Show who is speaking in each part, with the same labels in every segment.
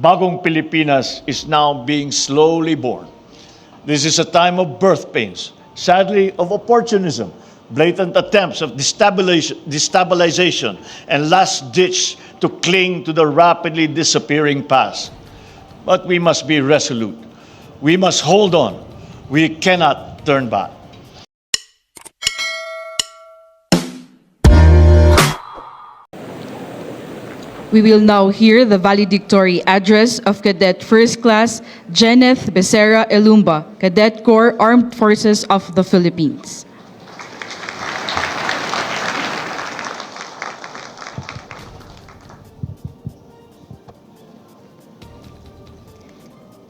Speaker 1: Bagong Pilipinas is now being slowly born. This is a time of birth pains, sadly of opportunism, blatant attempts of destabilization, and last ditch to cling to the rapidly disappearing past. But we must be resolute. We must hold on. We cannot turn back.
Speaker 2: We will now hear the valedictory address of Cadet First Class Jeneth Becerra Elumba, Cadet Corps, Armed Forces of the Philippines.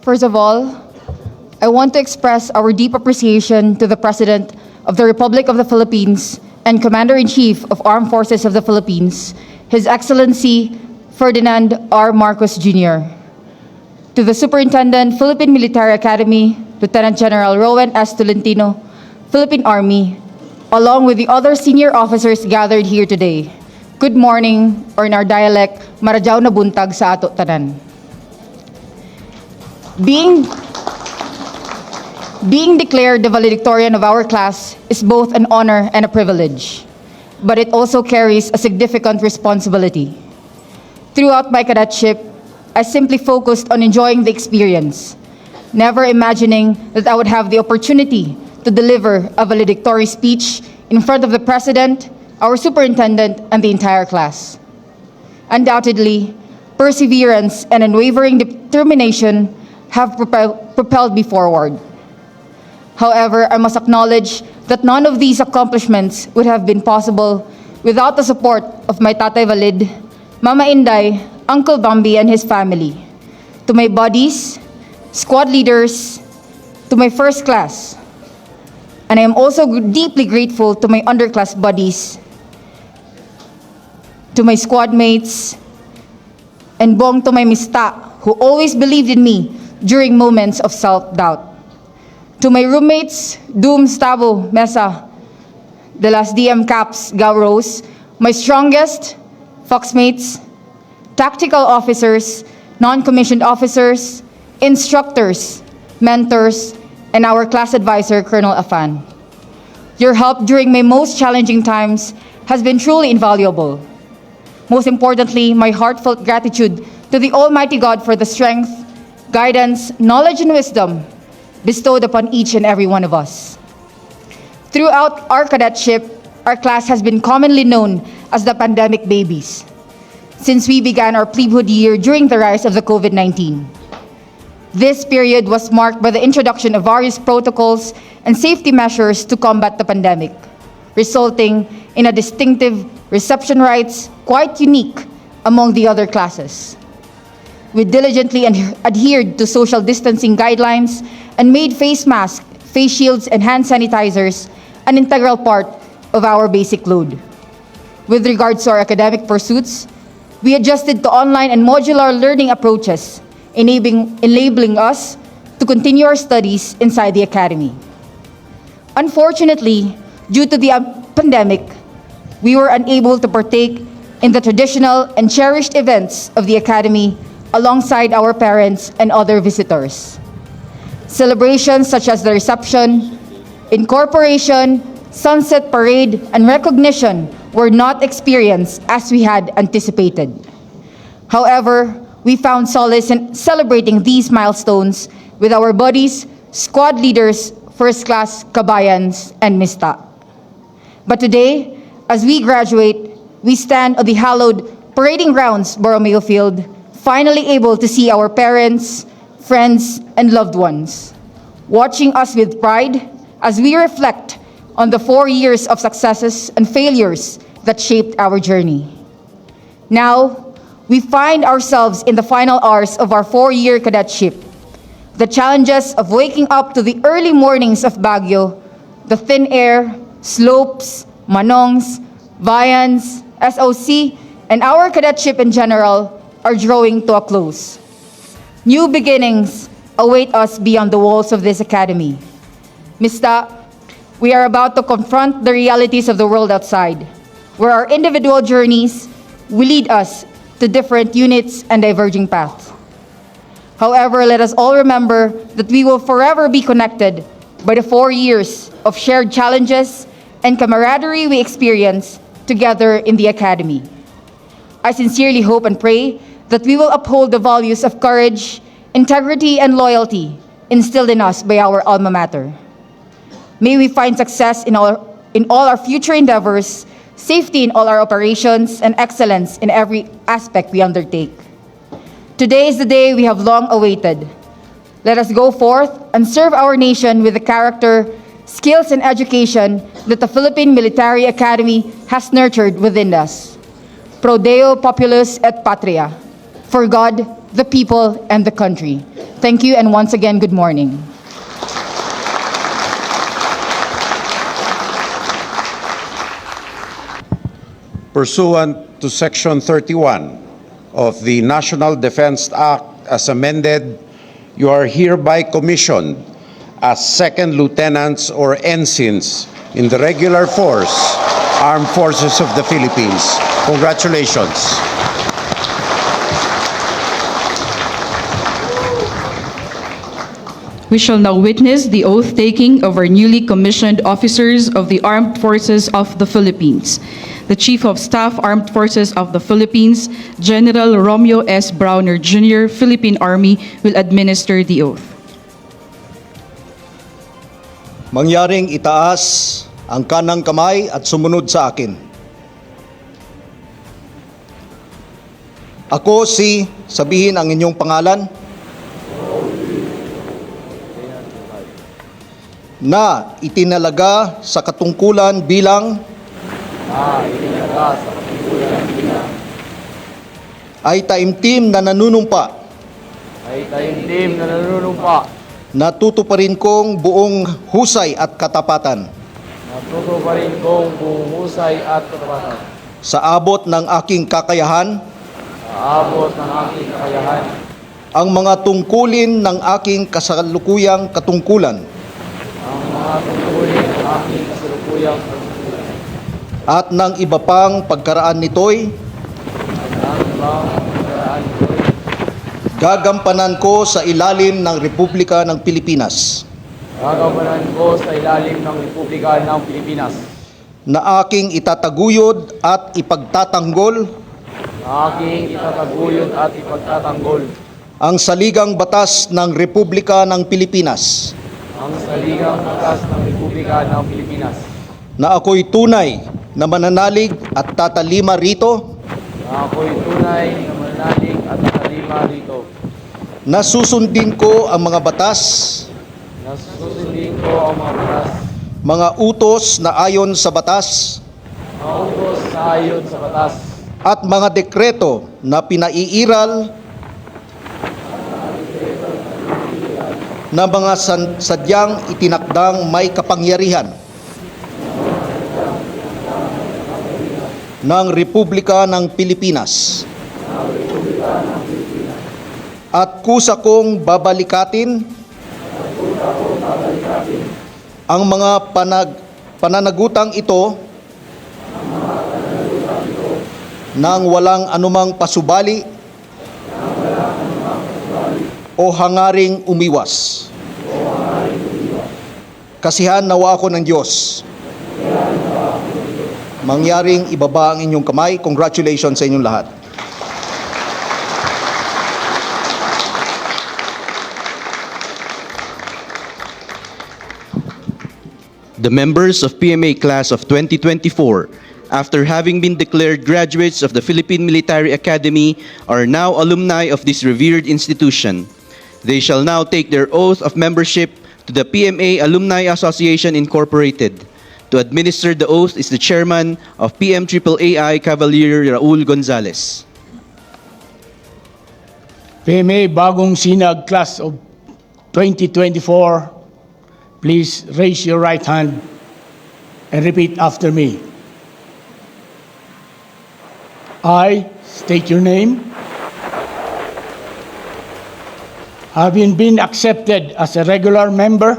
Speaker 3: First of all, I want to express our deep appreciation to the President of the Republic of the Philippines and Commander-in-Chief of Armed Forces of the Philippines, His Excellency Ferdinand R. Marcos Jr. To the Superintendent, Philippine Military Academy, Lieutenant General Rowan S. Tolentino, Philippine Army, along with the other senior officers gathered here today. Good morning, or in our dialect, Maradyaw na buntag sa ato tanan. Being declared the valedictorian of our class is both an honor and a privilege, but it also carries a significant responsibility. Throughout my cadetship, I simply focused on enjoying the experience, never imagining that I would have the opportunity to deliver a valedictory speech in front of the President, our Superintendent, and the entire class. Undoubtedly, perseverance and unwavering determination have propelled me forward. However, I must acknowledge that none of these accomplishments would have been possible without the support of my Tatay Valid, Mama Inday, Uncle Bambi, and his family, to my buddies, squad leaders, to my first class. And I am also deeply grateful to my underclass buddies, to my squad mates, and bong to my mista, who always believed in me during moments of self-doubt. To my roommates, Doom, Stavo, Mesa, the last DM Caps, Gauros, my strongest, Foxmates, tactical officers, non-commissioned officers, instructors, mentors, and our class advisor, Colonel Afan. Your help during my most challenging times has been truly invaluable. Most importantly, my heartfelt gratitude to the Almighty God for the strength, guidance, knowledge, and wisdom bestowed upon each and every one of us. Throughout our cadetship, our class has been commonly known as the pandemic babies, since we began our plebhood year during the rise of the COVID-19. This period was marked by the introduction of various protocols and safety measures to combat the pandemic, resulting in a distinctive reception rites quite unique among the other classes. We diligently adhered to social distancing guidelines and made face masks, face shields, and hand sanitizers an integral part of our basic load. With regards to our academic pursuits, we adjusted to online and modular learning approaches, enabling us to continue our studies inside the academy. Unfortunately, due to the pandemic, we were unable to partake in the traditional and cherished events of the academy alongside our parents and other visitors. Celebrations such as the reception, incorporation, sunset parade, and recognition were not experienced as we had anticipated. However, we found solace in celebrating these milestones with our buddies, squad leaders, first class, kabayans, and mista. But today, as we graduate, we stand on the hallowed parading grounds, Borromeo Field, finally able to see our parents, friends, and loved ones, watching us with pride as we reflect on the 4 years of successes and failures that shaped our journey. Now, we find ourselves in the final hours of our 4-year cadetship. The challenges of waking up to the early mornings of Baguio, the thin air, slopes, manongs, viands, SOC, and our cadetship in general are drawing to a close. New beginnings await us beyond the walls of this academy. Mista, we are about to confront the realities of the world outside, where our individual journeys will lead us to different units and diverging paths. However, let us all remember that we will forever be connected by the 4 years of shared challenges and camaraderie we experienced together in the Academy. I sincerely hope and pray that we will uphold the values of courage, integrity, and loyalty instilled in us by our alma mater. May we find success in all our future endeavors, safety in all our operations, and excellence in every aspect we undertake. Today is the day we have long awaited. Let us go forth and serve our nation with the character, skills, and education that the Philippine Military Academy has nurtured within us. Pro Deo Populus et Patria. For God, the people, and the country. Thank you, and once again, good morning.
Speaker 4: Pursuant to Section 31 of the National Defense Act as amended, you are hereby commissioned as second lieutenants or ensigns in the regular force, Armed Forces of the Philippines. Congratulations.
Speaker 2: We shall now witness the oath-taking of our newly commissioned officers of the Armed Forces of the Philippines. The Chief of Staff, Armed Forces of the Philippines, General Romeo S. Browner Jr., Philippine Army, will administer the oath.
Speaker 5: Mangyaring itaas ang kanang kamay at sumunod sa akin. Ako sabihin ang inyong pangalan, na itinalaga sa katungkulan bilang ay taimtim na nanunumpa na tutuparin kong buong husay at katapatan sa abot ng aking kakayahan ang mga tungkulin ng aking kasalukuyang katungkulan at ng iba pang pagkaraan nito'y gagampanan ko sa ilalim ng Republika ng Pilipinas na aking itataguyod at ipagtatanggol ang saligang batas ng Republika ng Pilipinas na ako'y tunay na mananalig at tatalima rito na susundin ko ang mga batas mga utos na ayon sa batas at mga dekreto na pinaiiral na mga sadyang itinakdang may kapangyarihan ng Republika ng Pilipinas at kusa kong babalikatin ang mga pananagutang ito nang walang anumang pasubali o hangaring umiwas. Kasihan nawa ako ng Diyos. Mangyaring ibaba ang inyong kamay. Congratulations sa inyong lahat.
Speaker 6: The members of PMA class of 2024, after having been declared graduates of the Philippine Military Academy, are now alumni of this revered institution. They shall now take their oath of membership to the PMA Alumni Association Incorporated. To administer the oath is the chairman of PMAAI, Cavalier Raul Gonzalez.
Speaker 7: PMA Bagong Sinag class of 2024, please raise your right hand and repeat after me. I state your name. Having been accepted as a regular member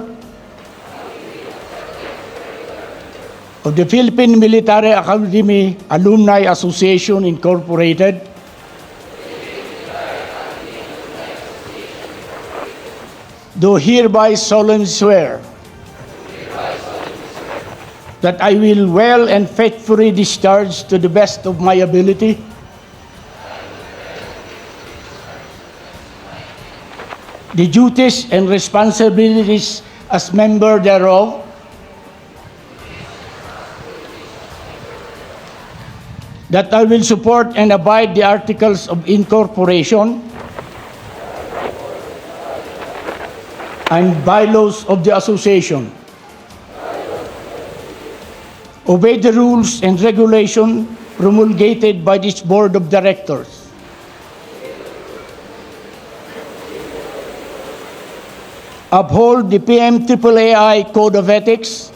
Speaker 7: of the Philippine Military Academy Alumni Association Incorporated, do hereby solemnly swear that I will well and faithfully discharge to the best of my ability the duties and responsibilities as member thereof, that I will support and abide the Articles of Incorporation and bylaws of the Association, obey the rules and regulations promulgated by this Board of Directors, uphold the PMAAI Code of Ethics,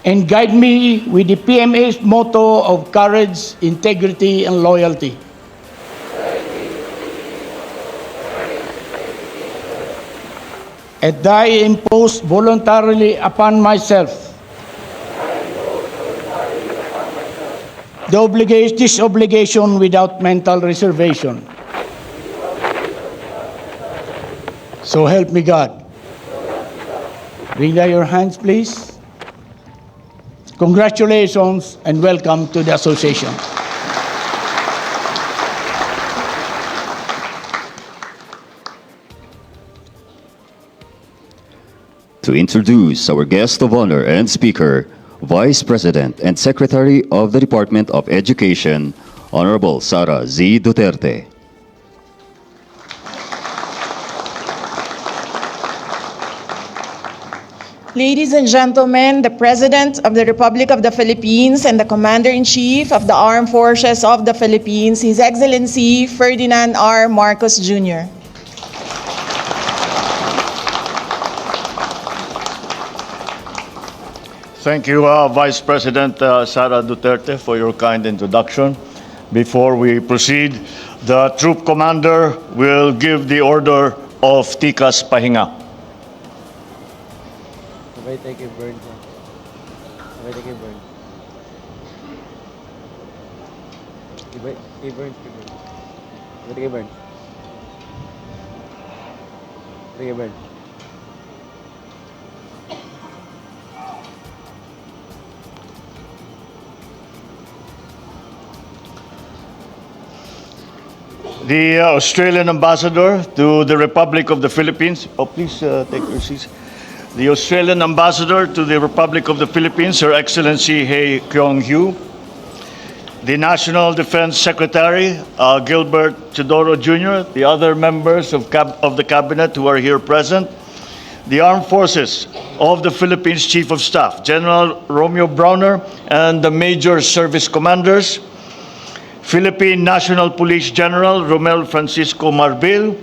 Speaker 7: and guide me with the PMA's motto of courage, integrity, and loyalty. And I impose voluntarily upon myself this obligation without mental reservation. So help me God. Bring down your hands, please. Congratulations and welcome to the association.
Speaker 8: To introduce our guest of honor and speaker, Vice President and Secretary of the Department of Education, Honorable Sara Z. Duterte.
Speaker 9: Ladies and gentlemen, the President of the Republic of the Philippines and the Commander-in-Chief of the Armed Forces of the Philippines, His Excellency Ferdinand R. Marcos Jr.
Speaker 1: Thank you, Vice President Sara Duterte, for your kind introduction. Before we proceed, the troop commander will give the order of Tikas Pahinga.
Speaker 10: Sabay tayo kay Burns. Sabay tayo kay Burns. Kay Burns. Sabay tayo kay Burns. Sabay kay Burns.
Speaker 1: The Australian Ambassador to the Republic of the Philippines. Oh, please take your seats. The Australian Ambassador to the Republic of the Philippines, Her Excellency He Kyong-Hu. The National Defense Secretary, Gilbert Chidoro Jr., the other members of the Cabinet who are here present, the Armed Forces of the Philippines Chief of Staff, General Romeo Browner, and the Major Service Commanders, Philippine National Police General Romel Francisco Marbil,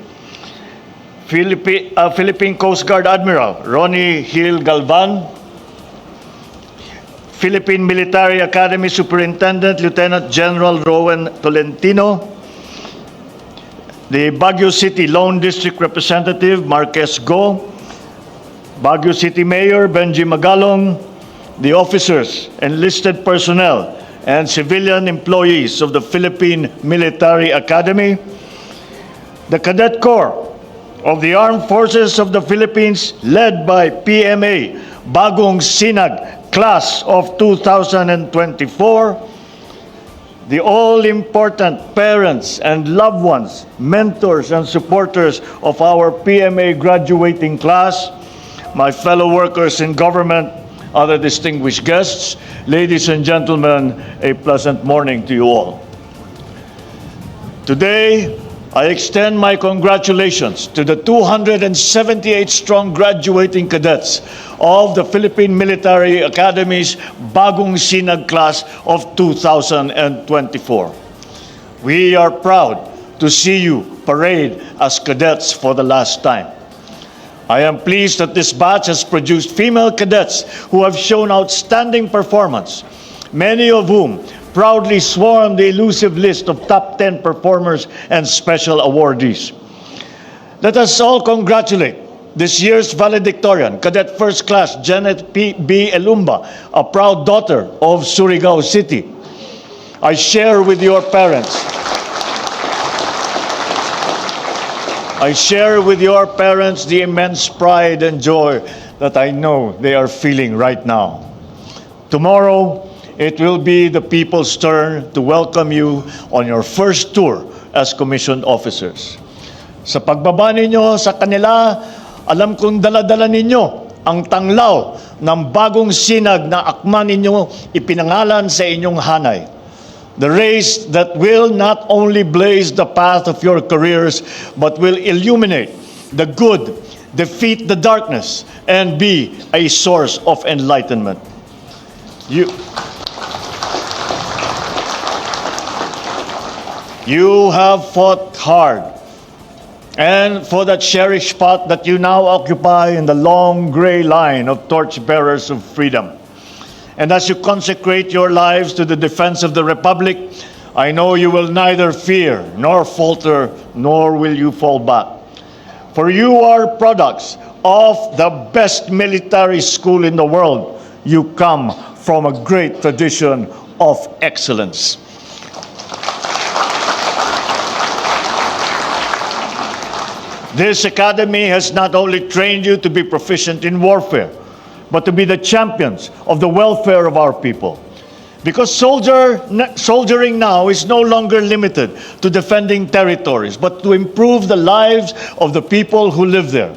Speaker 1: Philippine Coast Guard Admiral Ronnie Hill Galvan, Philippine Military Academy Superintendent Lieutenant General Rowan Tolentino, the Baguio City Lone District Representative Marquez Go, Baguio City Mayor Benji Magalong, the officers, enlisted personnel, and civilian employees of the Philippine Military Academy, the Cadet Corps of the Armed Forces of the Philippines led by PMA Bagong Sinag Class of 2024, the all-important parents and loved ones, mentors and supporters of our PMA graduating class, my fellow workers in government, other distinguished guests, ladies and gentlemen, a pleasant morning to you all. Today, I extend my congratulations to the 278 strong graduating cadets of the Philippine Military Academy's Bagong Sinag Class of 2024. We are proud to see you parade as cadets for the last time. I am pleased that this batch has produced female cadets who have shown outstanding performance, many of whom proudly swarm the elusive list of top 10 performers and special awardees. Let us all congratulate this year's valedictorian, Cadet First Class Janet B. Elumba, a proud daughter of Surigao City. I share with your parents I share with your parents the immense pride and joy that I know they are feeling right now. Tomorrow, it will be the people's turn to welcome you on your first tour as commissioned officers. Sa pagbaba ninyo sa kanila, alam kong dala-dala ninyo ang tanglaw ng bagong sinag na akma ninyo ipinangalan sa inyong hanay. The race that will not only blaze the path of your careers, but will illuminate the good, defeat the darkness, and be a source of enlightenment. You have fought hard, and for that cherished spot that you now occupy in the long gray line of torchbearers of freedom. And as you consecrate your lives to the defense of the Republic, I know you will neither fear nor falter, nor will you fall back. For you are products of the best military school in the world. You come from a great tradition of excellence. This academy has not only trained you to be proficient in warfare, but to be the champions of the welfare of our people. Because soldiering now is no longer limited to defending territories, but to improve the lives of the people who live there.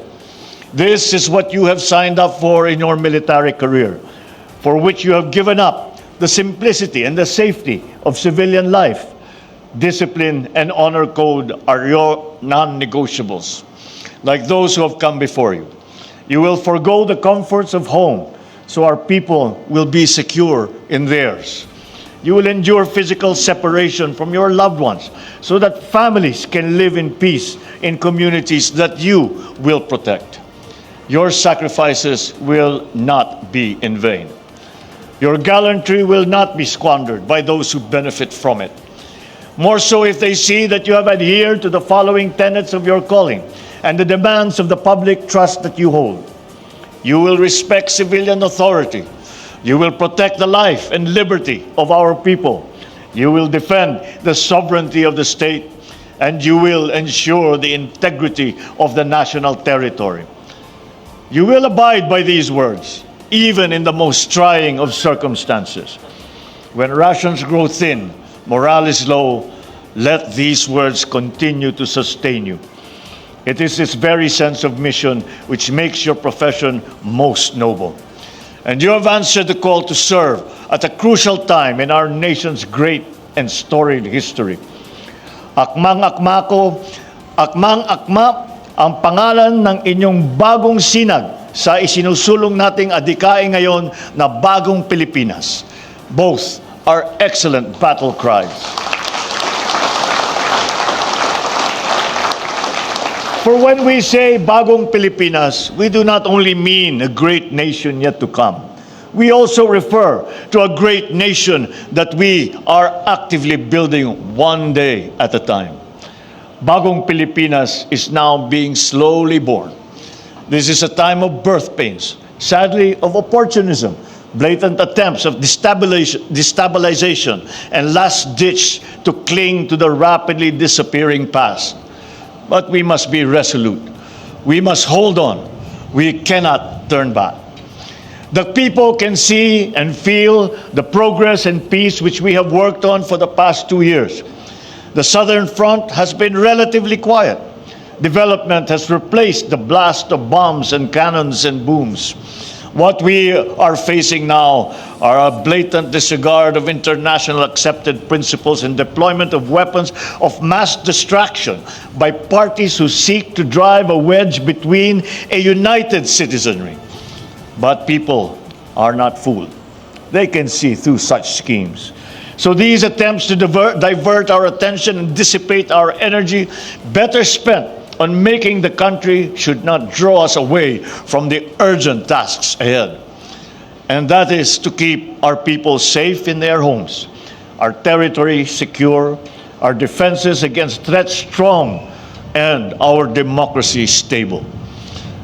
Speaker 1: This is what you have signed up for in your military career, for which you have given up the simplicity and the safety of civilian life. Discipline and honor code are your non-negotiables, like those who have come before you. You will forego the comforts of home, so our people will be secure in theirs. You will endure physical separation from your loved ones, so that families can live in peace in communities that you will protect. Your sacrifices will not be in vain. Your gallantry will not be squandered by those who benefit from it. More so if they see that you have adhered to the following tenets of your calling and the demands of the public trust that you hold. You will respect civilian authority. You will protect the life and liberty of our people. You will defend the sovereignty of the state, and you will ensure the integrity of the national territory. You will abide by these words, even in the most trying of circumstances. When rations grow thin, morale is low, let these words continue to sustain you. It is this very sense of mission which makes your profession most noble. And you have answered the call to serve at a crucial time in our nation's great and storied history. Akmang-akma ang pangalan ng inyong bagong sinag sa isinusulong nating adhikain ngayon na Bagong Pilipinas. Both are excellent battle cries. For when we say Bagong Pilipinas, we do not only mean a great nation yet to come. We also refer to a great nation that we are actively building one day at a time. Bagong Pilipinas is now being slowly born. This is a time of birth pains, sadly of opportunism, blatant attempts of destabilization, and last ditch to cling to the rapidly disappearing past. But we must be resolute. We must hold on. We cannot turn back. The people can see and feel the progress and peace which we have worked on for the past 2 years. The Southern Front has been relatively quiet. Development has replaced the blast of bombs and cannons and booms. What we are facing now are a blatant disregard of international accepted principles and deployment of weapons of mass destruction by parties who seek to drive a wedge between a united citizenry. But people are not fooled. They can see through such schemes. So these attempts to divert our attention and dissipate our energy, better spent on making the country, should not draw us away from the urgent tasks ahead. And that is to keep our people safe in their homes, our territory secure, our defenses against threats strong, and our democracy stable.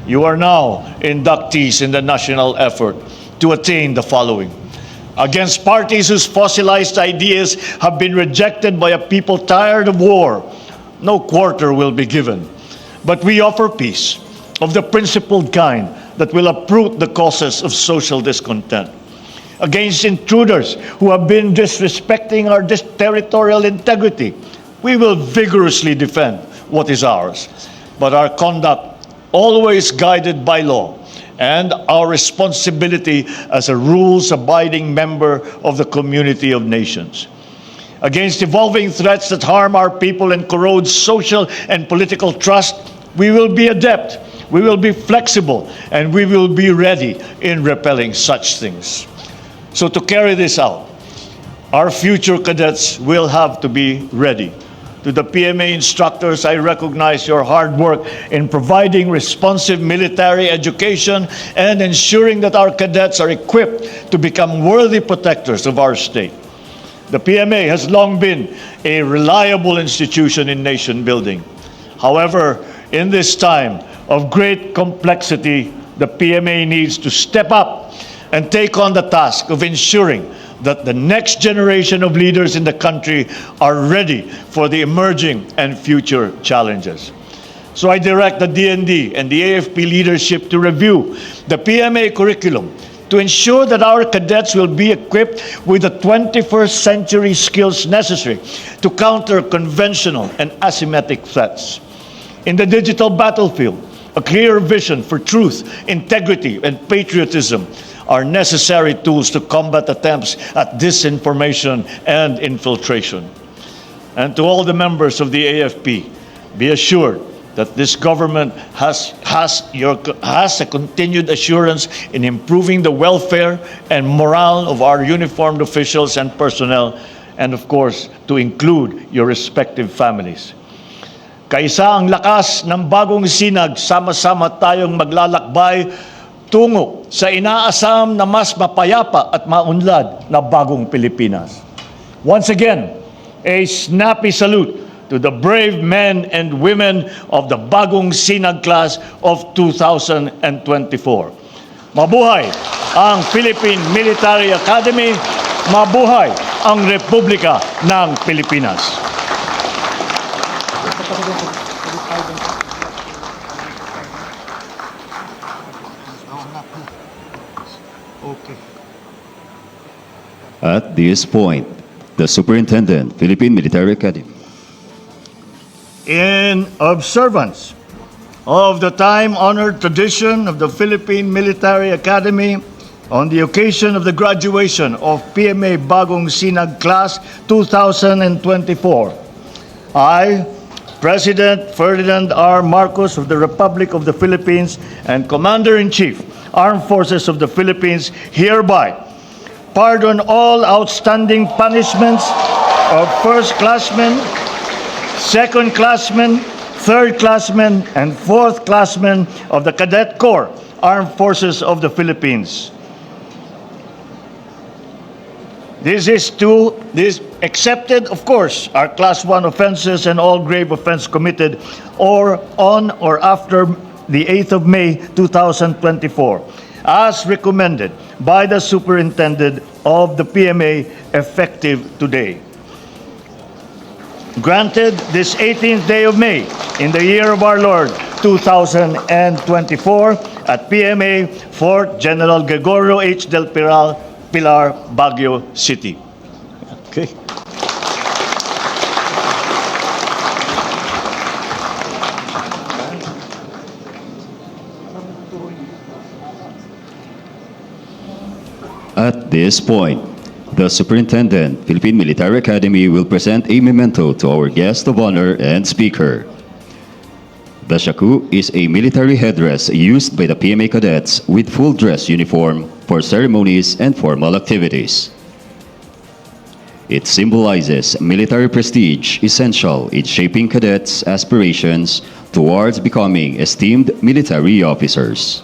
Speaker 1: You are now inductees in the national effort to attain the following. Against parties whose fossilized ideas have been rejected by a people tired of war, no quarter will be given. but we offer peace of the principled kind that will uproot the causes of social discontent. Against intruders who have been disrespecting our territorial integrity, we will vigorously defend what is ours, but our conduct always guided by law and our responsibility as a rules-abiding member of the community of nations. Against evolving threats that harm our people and corrode social and political trust, we will be adept, we will be flexible, and we will be ready in repelling such things. So to carry this out, our future cadets will have to be ready. To the PMA instructors, I recognize your hard work in providing responsive military education and ensuring that our cadets are equipped to become worthy protectors of our state. The PMA has long been a reliable institution in nation building. However, in this time of great complexity, the PMA needs to step up and take on the task of ensuring that the next generation of leaders in the country are ready for the emerging and future challenges. So I direct the DND and the AFP leadership to review the PMA curriculum to ensure that our cadets will be equipped with the 21st century skills necessary to counter conventional and asymmetric threats. In the digital battlefield, a clear vision for truth, integrity, and patriotism are necessary tools to combat attempts at disinformation and infiltration. And to all the members of the AFP, be assured that this government has a continued assurance in improving the welfare and morale of our uniformed officials and personnel, and of course, to include your respective families. Kaisa ang lakas ng bagong sinag, sama-sama tayong maglalakbay tungo sa inaasam na mas mapayapa at maunlad na bagong Pilipinas. Once again, a snappy salute to the brave men and women of the bagong Sinag class of 2024. Mabuhay ang Philippine Military Academy, mabuhay ang Republika ng Pilipinas.
Speaker 8: At this point, the Superintendent, Philippine Military Academy.
Speaker 1: In observance of the time-honored tradition of the Philippine Military Academy, on the occasion of the graduation of PMA Bagong Sinag Class 2024, I, President Ferdinand R. Marcos of the Republic of the Philippines and Commander-in-Chief, Armed Forces of the Philippines, hereby pardon all outstanding punishments of first-classmen, second-classmen, third-classmen, and fourth-classmen of the Cadet Corps, Armed Forces of the Philippines. This excepted, of course, our Class 1 offenses and all grave offense committed or on or after the 8th of May 2024, as recommended by the Superintendent of the PMA effective today. Granted this 18th day of May in the year of our Lord 2024 at PMA Fort General Gregorio H. del Pilar, Baguio City. Okay.
Speaker 8: At this point, the Superintendent, Philippine Military Academy, will present a memento to our guest of honor and speaker. The shaku is a military headdress used by the PMA cadets with full dress uniform for ceremonies and formal activities. It symbolizes military prestige essential in shaping cadets' aspirations towards becoming esteemed military officers.